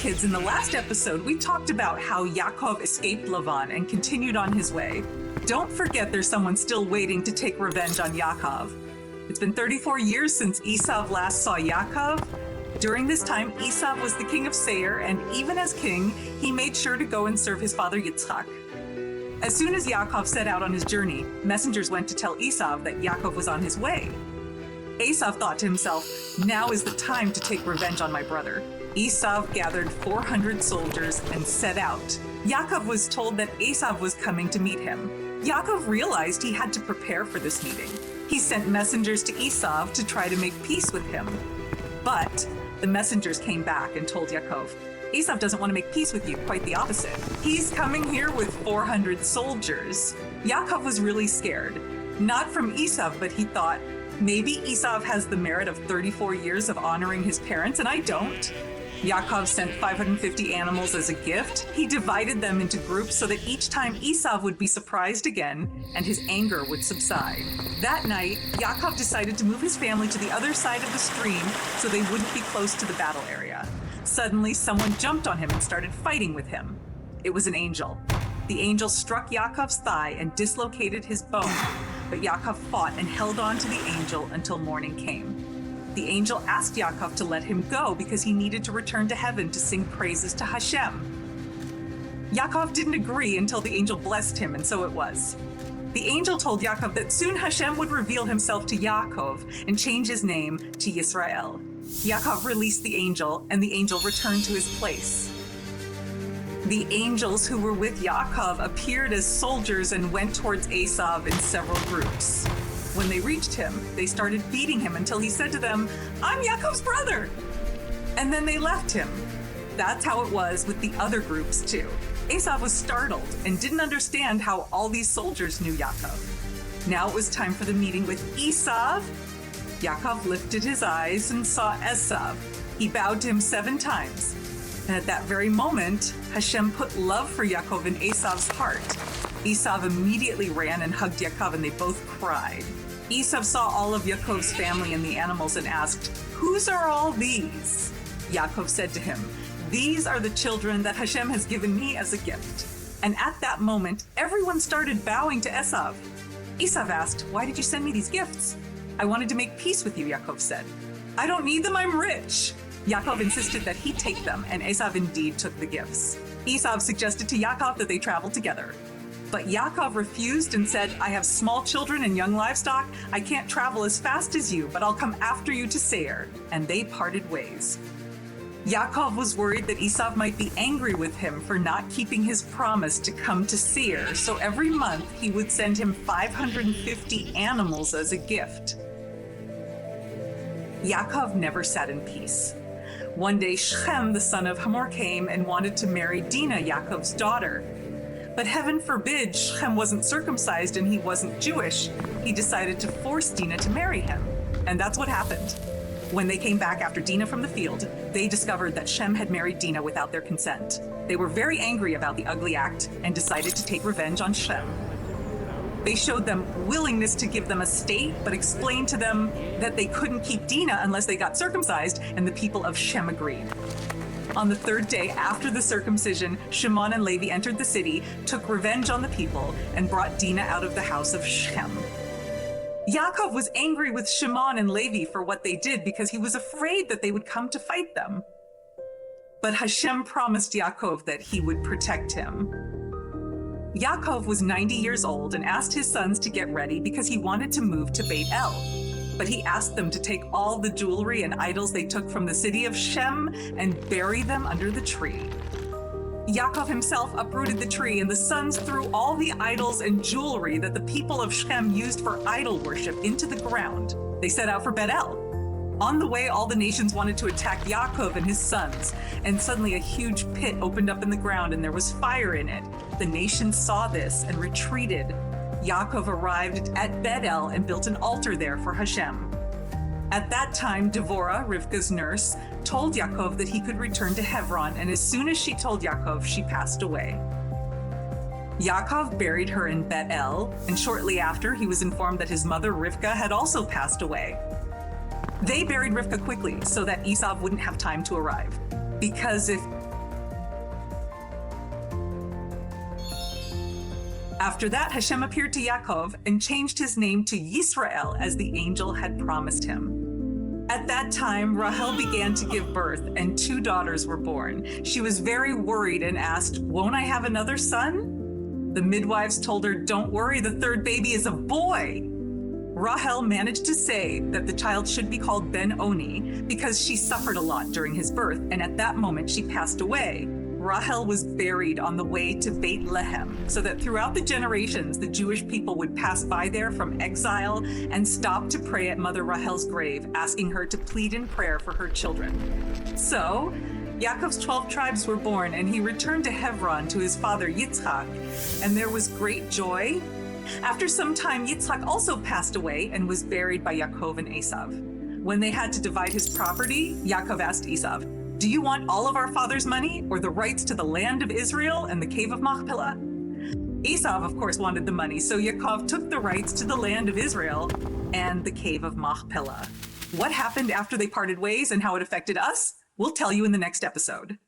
kids, in the last episode, we talked about how Yaakov escaped Lavan and continued on his way. Don't forget there's someone still waiting to take revenge on Yaakov. It's been 34 years since Esau last saw Yaakov. During this time, Esau was the king of Seir, and even as king, he made sure to go and serve his father Yitzchak. As soon as Yaakov set out on his journey, messengers went to tell Esau that Yaakov was on his way. Esau thought to himself, now is the time to take revenge on my brother. Esau gathered 400 soldiers and set out. Yaakov was told that Esau was coming to meet him. Yaakov realized he had to prepare for this meeting. He sent messengers to Esau to try to make peace with him. But the messengers came back and told Yaakov, Esau doesn't want to make peace with you, quite the opposite. He's coming here with 400 soldiers. Yaakov was really scared. Not from Esau, but he thought, maybe Esau has the merit of 34 years of honoring his parents, and I don't. Yaakov sent 550 animals as a gift. He divided them into groups so that each time Esau would be surprised again and his anger would subside. That night, Yaakov decided to move his family to the other side of the stream so they wouldn't be close to the battle area. Suddenly, someone jumped on him and started fighting with him. It was an angel. The angel struck Yaakov's thigh and dislocated his bone, but Yaakov fought and held on to the angel until morning came. The angel asked Yaakov to let him go because he needed to return to heaven to sing praises to Hashem. Yaakov didn't agree until the angel blessed him, and so it was. The angel told Yaakov that soon Hashem would reveal himself to Yaakov and change his name to Yisrael. Yaakov released the angel, and the angel returned to his place. The angels who were with Yaakov appeared as soldiers and went towards Esau in several groups. When they reached him, they started beating him until he said to them, I'm Yaakov's brother! And then they left him. That's how it was with the other groups too. Esau was startled and didn't understand how all these soldiers knew Yaakov. Now it was time for the meeting with Esau. Yaakov lifted his eyes and saw Esau. He bowed to him 7 times. And at that very moment, Hashem put love for Yaakov in Esau's heart. Esau immediately ran and hugged Yaakov, and they both cried. Esau saw all of Yaakov's family and the animals and asked, whose are all these? Yaakov said to him, these are the children that Hashem has given me as a gift. And at that moment, everyone started bowing to Esau. Esau asked, why did you send me these gifts? I wanted to make peace with you, Yaakov said. I don't need them, I'm rich. Yaakov insisted that he take them, and Esau indeed took the gifts. Esau suggested to Yaakov that they travel together. But Yaakov refused and said, I have small children and young livestock. I can't travel as fast as you, but I'll come after you to Seir. And they parted ways. Yaakov was worried that Esau might be angry with him for not keeping his promise to come to Seir, so every month he would send him 550 animals as a gift. Yaakov never sat in peace. One day, Shechem, the son of Hamor, came and wanted to marry Dinah, Yaakov's daughter. But heaven forbid, Shechem wasn't circumcised and he wasn't Jewish. He decided to force Dinah to marry him. And that's what happened. When they came back after Dinah from the field, they discovered that Shem had married Dinah without their consent. They were very angry about the ugly act and decided to take revenge on Shem. They showed them willingness to give them a state, but explained to them that they couldn't keep Dinah unless they got circumcised, and the people of Shem agreed. On the 3rd day after the circumcision, Shimon and Levi entered the city, took revenge on the people, and brought Dinah out of the house of Shem. Yaakov was angry with Shimon and Levi for what they did because he was afraid that they would come to fight them. But Hashem promised Yaakov that he would protect him. Yaakov was 90 years old and asked his sons to get ready because he wanted to move to Bethel. But he asked them to take all the jewelry and idols they took from the city of Shem and bury them under the tree. Yaakov himself uprooted the tree, and the sons threw all the idols and jewelry that the people of Shem used for idol worship into the ground. They set out for Bethel. On the way, all the nations wanted to attack Yaakov and his sons, and suddenly a huge pit opened up in the ground and there was fire in it. The nations saw this and retreated. Yaakov arrived at Bethel and built an altar there for Hashem. At that time, Devorah, Rivka's nurse, told Yaakov that he could return to Hebron, and as soon as she told Yaakov, she passed away. Yaakov buried her in Bethel, and shortly after, he was informed that his mother Rivka had also passed away. They buried Rivka quickly so that Esau wouldn't have time to arrive. Because if After that, Hashem appeared to Yaakov and changed his name to Yisrael as the angel had promised him. At that time, Rachel began to give birth and 2 daughters were born. She was very worried and asked, "Won't I have another son?" The midwives told her, "Don't worry, the 3rd baby is a boy." Rachel managed to say that the child should be called Ben-Oni because she suffered a lot during his birth, and at that moment she passed away. Rachel was buried on the way to Bethlehem, so that throughout the generations, the Jewish people would pass by there from exile and stop to pray at Mother Rachel's grave, asking her to plead in prayer for her children. So, Yaakov's 12 tribes were born, and he returned to Hebron to his father Yitzchak, and there was great joy. After some time, Yitzchak also passed away and was buried by Yaakov and Esau. When they had to divide his property, Yaakov asked Esau, "Do you want all of our father's money or the rights to the land of Israel and the cave of Machpelah?" Esau, of course, wanted the money, so Yaakov took the rights to the land of Israel and the cave of Machpelah. What happened after they parted ways and how it affected us? We'll tell you in the next episode.